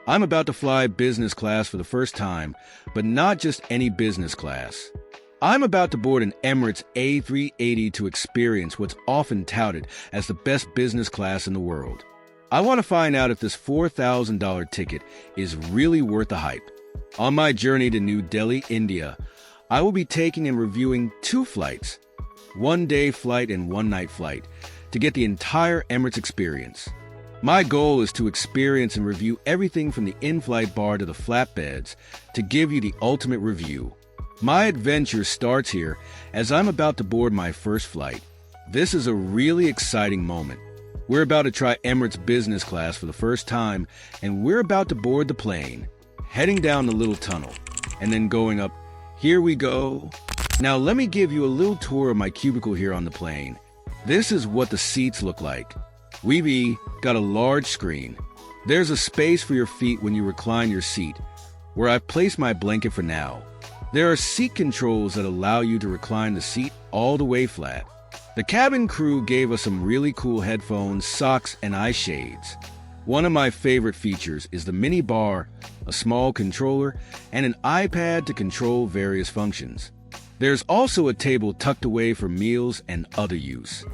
I'm about to fly business class for the first time, but not just any business class. I'm about to board an Emirates A380 to experience what's often touted as the best business class in the world. I want to find out if this $4,000 ticket is really worth the hype. On my journey to New Delhi, India, I will be taking and reviewing 2 flights, 1-day flight and 1-night flight, to get the entire Emirates experience. My goal is to experience and review everything from the in-flight bar to the flatbeds to give you the ultimate review. My adventure starts here as I'm about to board my first flight. This is a really exciting moment. We're about to try Emirates business class for the first time, and we're about to board the plane, heading down the little tunnel, and then going up. Here we go. Now let me give you a little tour of my cubicle here on the plane. This is what the seats look like. We've got a large screen. There's a space for your feet when you recline your seat, where I've placed my blanket for now. There are seat controls that allow you to recline the seat all the way flat. The cabin crew gave us some really cool headphones, socks, and eye shades. One of my favorite features is the mini bar, a small controller, and an iPad to control various functions. There's also a table tucked away for meals and other use.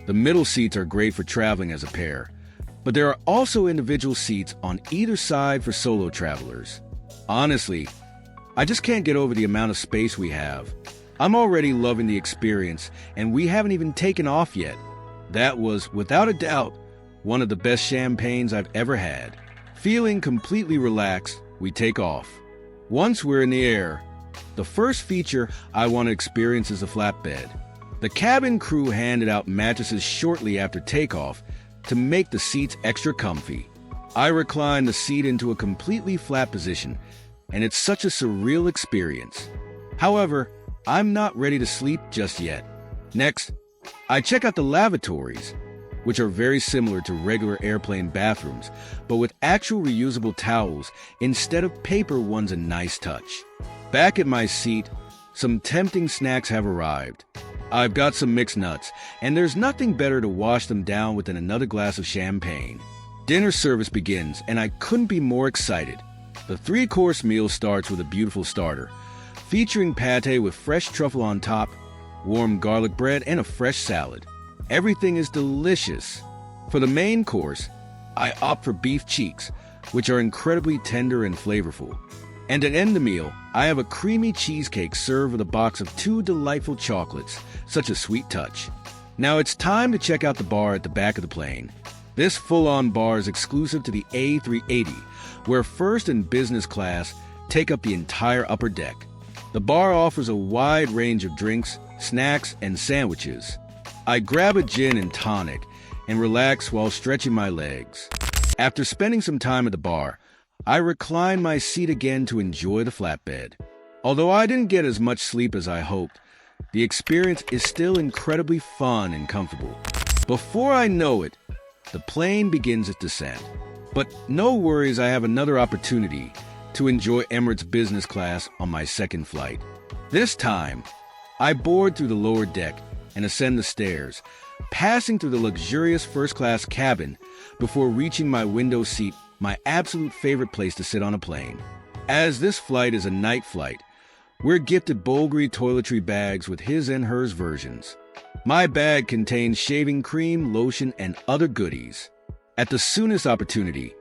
The middle seats are great for traveling as a pair, but there are also individual seats on either side for solo travelers. Honestly, I just can't get over the amount of space we have. I'm already loving the experience, and we haven't even taken off yet. That was, without a doubt, one of the best champagnes I've ever had. Feeling completely relaxed, we take off. Once we're in the air, the first feature I want to experience is the flatbed. The cabin crew handed out mattresses shortly after takeoff to make the seats extra comfy. I recline the seat into a completely flat position, and it's such a surreal experience. However, I'm not ready to sleep just yet. Next, I check out the lavatories, which are very similar to regular airplane bathrooms, but with actual reusable towels instead of paper ones. A nice touch. Back at my seat, some tempting snacks have arrived. I've got some mixed nuts, and there's nothing better to wash them down with than another glass of champagne. Dinner service begins, and I couldn't be more excited. The 3-course meal starts with a beautiful starter, featuring pate with fresh truffle on top, warm garlic bread, and a fresh salad. Everything is delicious. For the main course, I opt for beef cheeks, which are incredibly tender and flavorful. And to end the meal, I have a creamy cheesecake served with a box of 2 delightful chocolates, such a sweet touch. Now it's time to check out the bar at the back of the plane. This full-on bar is exclusive to the A380, where first and business class take up the entire upper deck. The bar offers a wide range of drinks, snacks, and sandwiches. I grab a gin and tonic and relax while stretching my legs. After spending some time at the bar, I recline my seat again to enjoy the flatbed. Although I didn't get as much sleep as I hoped, the experience is still incredibly fun and comfortable. Before I know it, the plane begins its descent. But no worries, I have another opportunity to enjoy Emirates business class on my second flight. This time, I board through the lower deck and ascend the stairs, passing through the luxurious first-class cabin before reaching my window seat, my absolute favorite place to sit on a plane. As this flight is a night flight, we're gifted Bulgari toiletry bags with his and hers versions. My bag contains shaving cream, lotion, and other goodies. At the soonest opportunity,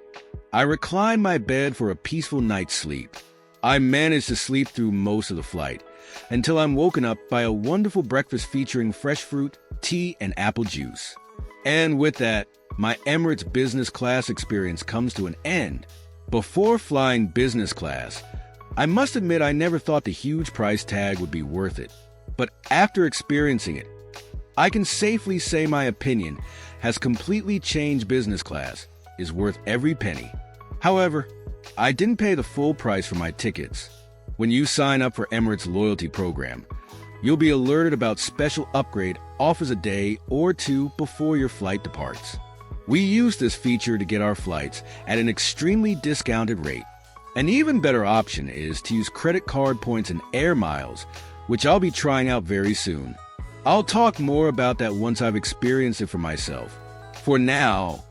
I recline my bed for a peaceful night's sleep. I manage to sleep through most of the flight, until I'm woken up by a wonderful breakfast featuring fresh fruit, tea, and apple juice. And with that, my Emirates business class experience comes to an end. Before flying business class, I must admit I never thought the huge price tag would be worth it. But after experiencing it, I can safely say my opinion has completely changed. Business class is worth every penny. However, I didn't pay the full price for my tickets. When you sign up for Emirates loyalty program, you'll be alerted about special upgrade offers a day or 2 before your flight departs. We use this feature to get our flights at an extremely discounted rate. An even better option is to use credit card points and air miles, which I'll be trying out very soon. I'll talk more about that once I've experienced it for myself. For now,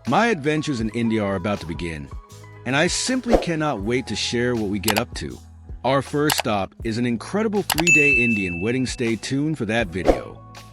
my adventures in India are about to begin, and I simply cannot wait to share what we get up to. Our first stop is an incredible 3-day Indian wedding. Stay tuned for that video.